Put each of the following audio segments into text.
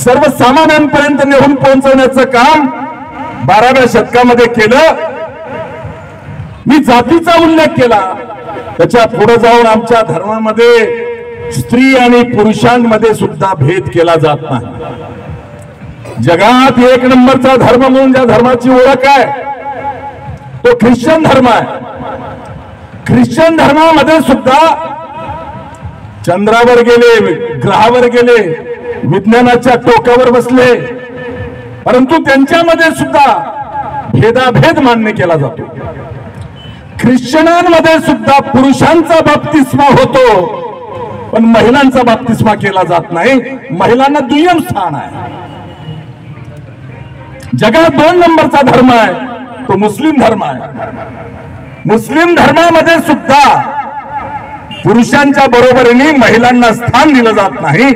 सर्वसामान्यांपर्यंत नेऊन पोहोचवण्याचं काम 12व्या शतकामध्ये केलं. मी जातीचा उल्लेख केला, त्याच्या पुढे जाऊन आमच्या धर्मामध्ये स्त्री आणि पुरुषांमध्ये सुद्धा भेद केला जात नाही. जगात एक नंबरचा धर्म म्हणून ज्या धर्माची ओळख आहे तो ख्रिश्चन धर्म आहे. ख्रिश्चन धर्मामध्ये सुद्धा चंद्रावर गेले, ग्रहावर गेले, विज्ञानाच्या टोकावर बसले, परंतु त्यांच्यामध्ये सुद्धा भेदाभेद मान्य केला जातो. ख्रिश्चनांमध्ये सुद्धा पुरुषांचा बाप्तिस्मा होतो, पण महिलांचा बाप्तिस्मा केला जात नाही. महिलांना दुय्यम स्थान आहे. जगात 2 नंबरचा धर्म आहे तो मुस्लिम धर्म आहे. मुस्लिम धर्मामध्ये सुद्धा पुरुषांच्या बरोबरीने महिलांना स्थान दिलं जात नाही.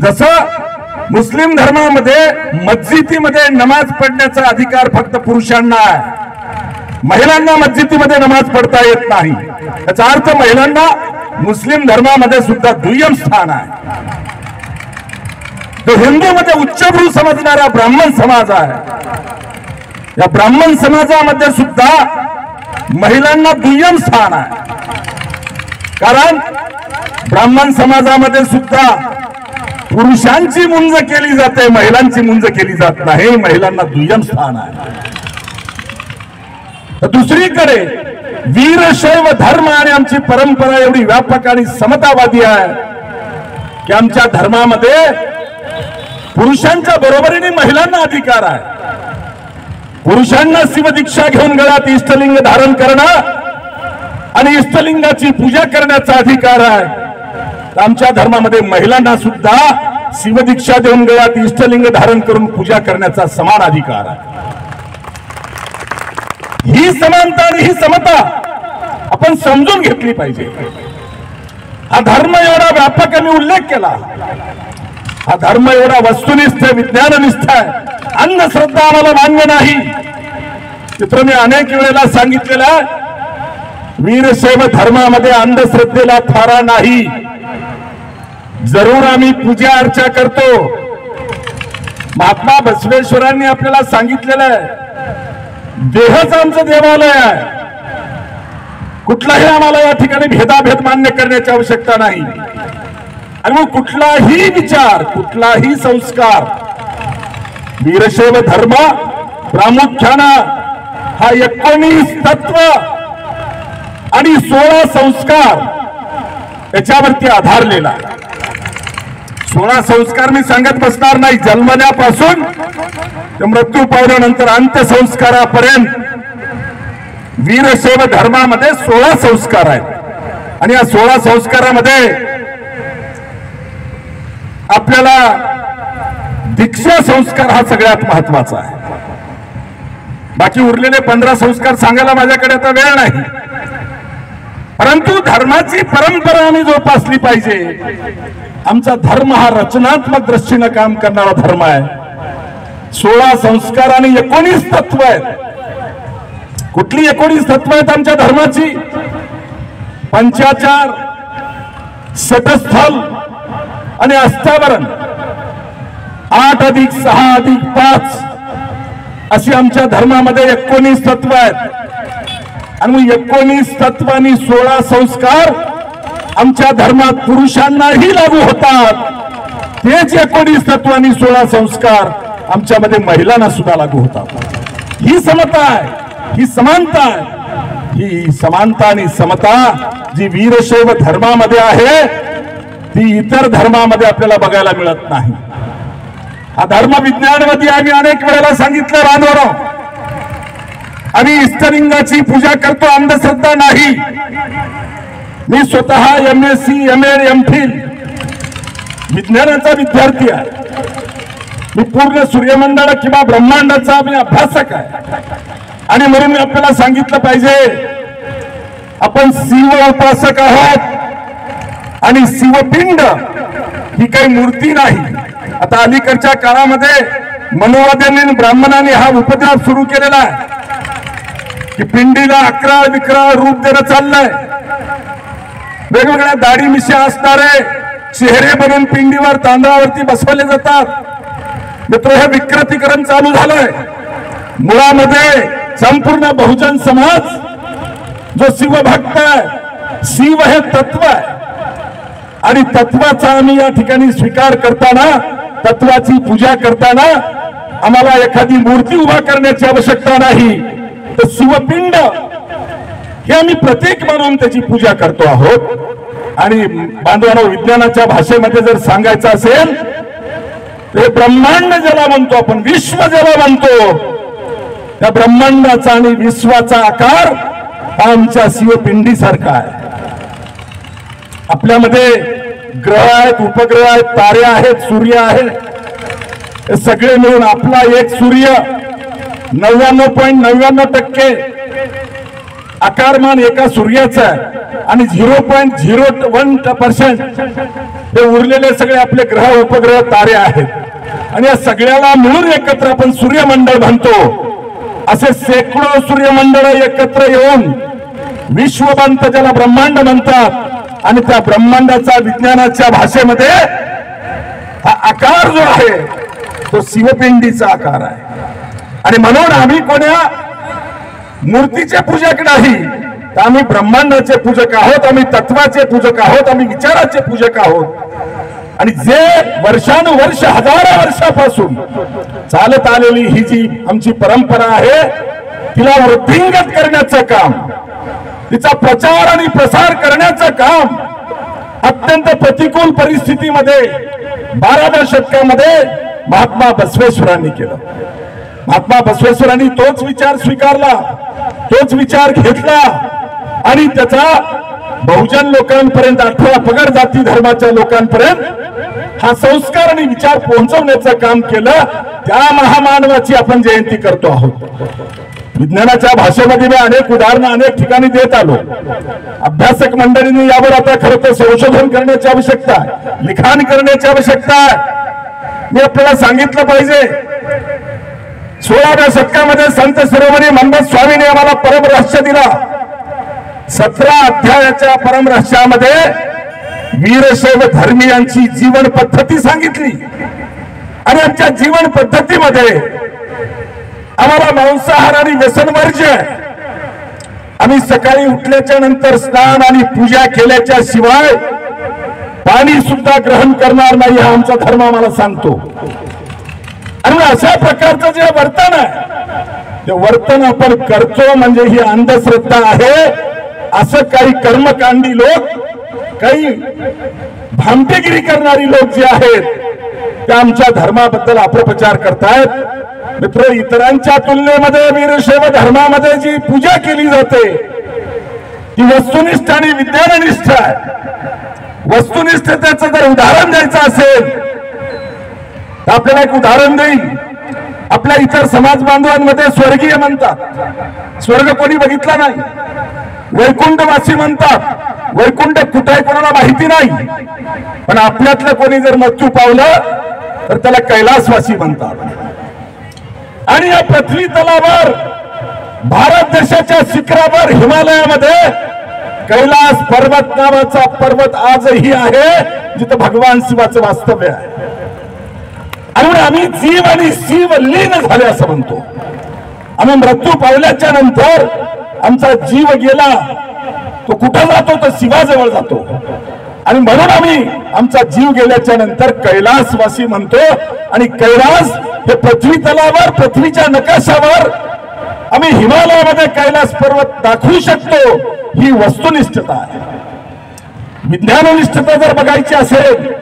जसं मुस्लिम धर्मामध्ये मस्जिदीमध्ये नमाज पढण्याचा अधिकार फक्त पुरुषांना आहे, महिलांना मस्जिदीमध्ये नमाज पढता येत नाही. याचा अर्थ महिलांना मुस्लिम धर्मामध्ये सुद्धा दुय्यम स्थान आहे. तो हिंदूमध्ये उच्चभ्रू समजणारा ब्राह्मण समाज आहे. या ब्राह्मण समाजामध्ये सुद्धा महिलांना दुय्यम स्थान आहे. कारण ब्राह्मण समाजामध्ये सुद्धा पुरुषांची मुंज केली जाते, महिलांची मुंज केली जात नाही. महिलांना दुय्यम स्थान आहे. दुसरीकडे वीरशैव धर्म आणि आमची परंपरा एवढी व्यापक आणि समतावादी आहे की आमच्या धर्मामध्ये पुरुषांच्या बरोबरीने महिलांना अधिकार आहे. पुरुषांना शिवदीक्षा घेऊन गळ्यात इष्टलिंग धारण करणं आणि इष्टलिंगाची पूजा करण्याचा अधिकार आहे. आमच्या धर्मामध्ये महिलांना सुद्धा शिवदीक्षा देऊन गळ्यात इष्टलिंग धारण करून पूजा करण्याचा समान अधिकार आहे. ही समानता आणि ही समता आपण समजून घेतली पाहिजे. हा धर्म एवढा व्यापक मी उल्लेख केला. हा धर्म एवढा वस्तुनिष्ठ विज्ञाननिष्ठ आहे. अंधश्रद्धा आम्हाला मान्य नाही. चित्र मी अनेक वेळेला सांगितलेलं आहे, वीरशैव धर्मामध्ये अंधश्रद्धेला थारा नाही. जरूर आम्ही पूजा अर्चा करतो. महात्मा बसवेश्वरांनी आपल्याला सांगितलेलं आहे, देहच आमचं देवालय आहे. कुठलाही आम्हाला या ठिकाणी भेदाभेद मान्य करण्याची आवश्यकता नाही. आणि मग कुठलाही विचार, कुठलाही संस्कार, वीरशैव धर्म प्रामुख्यानं हा 19 तत्व आणि 16 संस्कार याच्यावरती आधारलेला. 16 संस्कार मी सांगत बसणार नाही. जन्मण्यापासून ते मृत्यू पावल्यानंतर अंत्यसंस्कारापर्यंत वीरशैव धर्मामध्ये 16 संस्कार आहेत. आणि या 16 संस्कारामध्ये आपल्याला दीक्षा संस्कार हा सगळ्यात महत्वाचा आहे. बाकी उरलेले 15 संस्कार सांगायला माझ्याकडे आता वेळ नाही. परंतु धर्माची परंपरा आम्ही जोपासली पाहिजे. आमचा धर्म हा रचनात्मक दृष्टीने काम करणारा धर्म आहे. 16 संस्कार आणि 19 तत्व आहेत. कुठली 19 तत्व आहेत आमच्या धर्माची? पंचाचार, षटस्थल आणि अष्टावरण. 8 अधिक 6 अधिक 5 अशी आमच्या धर्मामध्ये 19 तत्व आहेत. आणि मग 19 तत्व आणि 16 संस्कार आमच्या धर्मात पुरुषांनाही लागू होतात. तेच 19 तत्व आणि 16 संस्कार आमच्यामध्ये महिलांना सुद्धा लागू होतात. ही समता आहे, ही समानता आहे. ही समानता आणि समता जी वीरशैव धर्मामध्ये आहे ती इतर धर्मामध्ये आपल्याला बघायला मिळत नाही. हा धर्म विज्ञानवादी आम्ही अनेक वेळेला सांगितलं बांधवांनो. आम्ही इष्टलिंगाची पूजा करतो, अंधश्रद्धा नाही. मी स्वतः MSc, MA, MPhil विज्ञानाचा विद्यार्थी आहे. मी पूर्ण सूर्यमंडळ किंवा ब्रह्मांडाचा मी अभ्यासक आहे. आणि म्हणून मी आपल्याला सांगितलं पाहिजे, आपण शिव उपासक आहोत आणि शिवपिंड ही काही मूर्ती नाही. आता अलीकडच्या काळामध्ये मनोवाद्यांनी ब्राह्मणांनी हा उपद्रव सुरू केलेला आहे की पिंडीला 11 रूप देणं चाललंय. वेगवेगळ्या दाढी मिशा असणारे चेहरे बनवून पिंडीवर तांदळावरती बसवले जातात. मित्र, हे विकृतीकरण चालू झालंय. मुळामध्ये संपूर्ण बहुजन समाज जो शिवभक्त आहे, शिव हे तत्व आहे आणि तत्वाचा आम्ही या ठिकाणी स्वीकार करताना, तत्वाची पूजा करताना आम्हाला एखादी मूर्ती उभा करण्याची आवश्यकता नाही, तर शिवपिंड हे आम्ही प्रतीक म्हणून त्याची पूजा करतो आहोत. आणि बांधवांनो, विज्ञानाच्या भाषेमध्ये जर सांगायचं असेल तर ब्रह्मांड ज्याला म्हणतो आपण, विश्व ज्याला म्हणतो, त्या ब्रह्मांडाचा आणि विश्वाचा आकार हा आमच्या शिवपिंडीसारखा आहे. आपल्यामध्ये ग्रह आहेत, उपग्रह आहेत, तारे आहेत, सूर्य आहे, हे सगळे मिळून आपला एक सूर्य 99.99% आकारमान एका सूर्याचा आहे आणि 0.01% हे उरलेले सगळे आपले ग्रह उपग्रह तारे आहेत. आणि या सगळ्याला मिळून एकत्र आपण सूर्यमंडळ म्हणतो. असे शेकडो सूर्यमंडळ एकत्र येऊन विश्व बनतं, ज्याला ब्रह्मांड म्हणतात. आणि त्या ब्रह्मांडाचा विज्ञानाच्या भाषेमध्ये हा आकार जो आहे तो शिवपिंडीचा आकार आहे. आणि म्हणून आम्ही कोण्या मूर्तीचे पूजक नाही, तर आम्ही ब्रह्मांडाचे पूजक आहोत, आम्ही तत्वाचे पूजक आहोत, आम्ही विचाराचे पूजक आहोत. आणि जे वर्षानुवर्ष, हजारो वर्षापासून चालत आलेली ही जी आमची परंपरा आहे, तिला वृद्धिंगत करण्याचं काम, तिचा प्रचार आणि प्रसार करण्याचं काम अत्यंत प्रतिकूल परिस्थितीमध्ये 12व्या शतकामध्ये महात्मा बसवेश्वरांनी केलं. महात्मा बसवेश्वरांनी तोच विचार स्वीकारला, तोच विचार घेतला आणि त्याचा बहुजन लोकांपर्यंत, 18 पगड जाती धर्माच्या लोकांपर्यंत हा संस्कार आणि विचार पोहोचवण्याचं काम केलं. त्या महामानवाची आपण जयंती करतो आहोत. विज्ञानाच्या भाषेमध्ये मी अनेक उदाहरणं अनेक ठिकाणी देत आलो. अभ्यासक मंडळींनी यावर आता खरं तर संशोधन करण्याची आवश्यकता आहे, लिखाण करण्याची आवश्यकता आहे. मी आपल्याला सांगितलं पाहिजे, 16व्या शतकामध्ये संत शिरोमणी मंगल स्वामींनी आम्हाला परमरहस्य दिला. 17 अध्यायाच्या परमरहस्यामध्ये वीरशैव धर्मीयांची जीवन पद्धती सांगितली. आणि आमच्या जीवन पद्धतीमध्ये आम्हाला मांसाहार आणि व्यसनवर्ज्य, आम्ही सकाळी उठल्याच्या नंतर स्नान आणि पूजा केल्याच्या शिवाय पाणी सुद्धा ग्रहण करणार नाही, हा आमचा धर्म आम्हाला सांगतो. आणि अशा प्रकारचं जे वर्तन आहे, ते वर्तन आपण करतो म्हणजे ही अंधश्रद्धा आहे, असं काही कर्मकांडी लोक, काही भामटेगिरी करणारी लोक जे आहेत ते आमच्या धर्माबद्दल अपप्रचार करतायत. मित्र, इतरांच्या तुलनेमध्ये वीरशैव धर्मामध्ये जी पूजा केली जाते ती वस्तुनिष्ठ आणि विज्ञाननिष्ठ आहे. वस्तुनिष्ठतेचं जर उदाहरण द्यायचं असेल तर आपल्याला एक उदाहरण देईल. आपल्या इतर समाज बांधवांमध्ये स्वर्गीय म्हणतात, स्वर्ग कोणी बघितला नाही. वैकुंठवासी म्हणतात, वैकुंठ कुठे आहे कोणाला माहिती नाही. पण आपल्यातलं कोणी जर मृत्यू पावलं तर त्याला कैलासवासी म्हणतात. आणि या पृथ्वी तलावर, भारत देशाच्या शिखरावर, हिमालयामध्ये कैलास पर्वत नावाचा पर्वत आजही आहे, जिथं भगवान शिवाचं वास्तव्य आहे. आणि आम्ही जीव आणि शिव लीन झाले असं म्हणतो. आम्ही मृत्यू पावल्याच्या नंतर आमचा जीव गेला, तो कुठं जातो तर शिवाजवळ जातो. आणि म्हणून आम्ही आमचा जीव गेल्याच्या नंतर कैलासवासी म्हणतो. आणि कैलास हे पृथ्वी तलावर, पृथ्वीच्या नकाशावर आम्ही हिमालयामध्ये कैलास पर्वत दाखवू शकतो, ही वस्तुनिष्ठता आहे. विज्ञाननिष्ठता जर बघायची असेल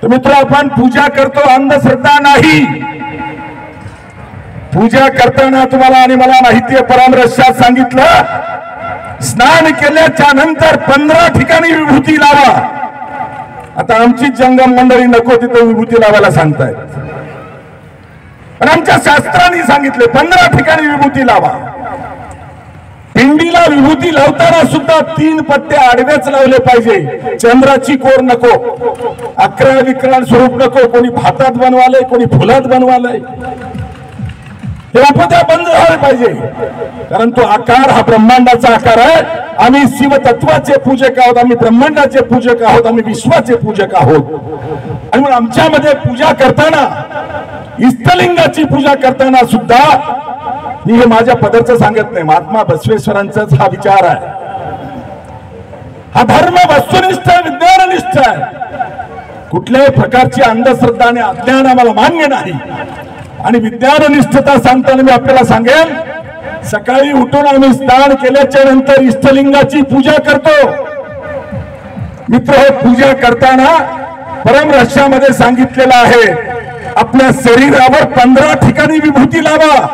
तर मित्र, आपण पूजा करतो, अंधश्रद्धा नाही. पूजा करताना तुम्हाला आणि मला माहिती आहे, परमरहस्यात सांगितलं, स्नान केल्याच्या नंतर 15 ठिकाणी विभूती लावा. आता आमची जंगम मंडळी नको तिथे विभूती लावायला सांगतायत, पण आमच्या शास्त्रांनी सांगितले 15 ठिकाणी विभूती लावा. पिंडीला विभूती लावताना सुद्धा 3 पट्टे आडवेच लावले पाहिजे. चंद्राची कोर नको, अकराळ विकराळ स्वरूप नको. कोणी भातात बनवालंय, कोणी फुलात बनवालंय, हे उपद्या बंद झाले पाहिजे. कारण तो आकार हा ब्रह्मांडाचा आकार आहे. आम्ही शिवतत्वाचे पूजक आहोत, आम्ही ब्रह्मांडाचे पूजक आहोत, आम्ही विश्वाचे पूजक आहोत. आणि म्हणून आमच्यामध्ये पूजा करताना इष्टलिंगाची पूजा करताना सुद्धा मी हे माझ्या पदरचं सांगत नाही, महात्मा बसवेश्वरांचाच हा विचार आहे. हा धर्म वस्तुनिष्ठ विज्ञाननिष्ठ आहे. कुठल्याही प्रकारची अंधश्रद्धा आणि अज्ञान आम्हाला मान्य नाही. आणि विज्ञाननिष्ठता सांगताना मी आपल्याला सांगेन, सकाळी उठून आम्ही स्नान केल्याच्या नंतर इष्टलिंगाची पूजा करतो. मित्र, पूजा करताना परमरहस्यामध्ये सांगितलेलं आहे, आपल्या शरीरावर 15 ठिकाणी विभूती लावा.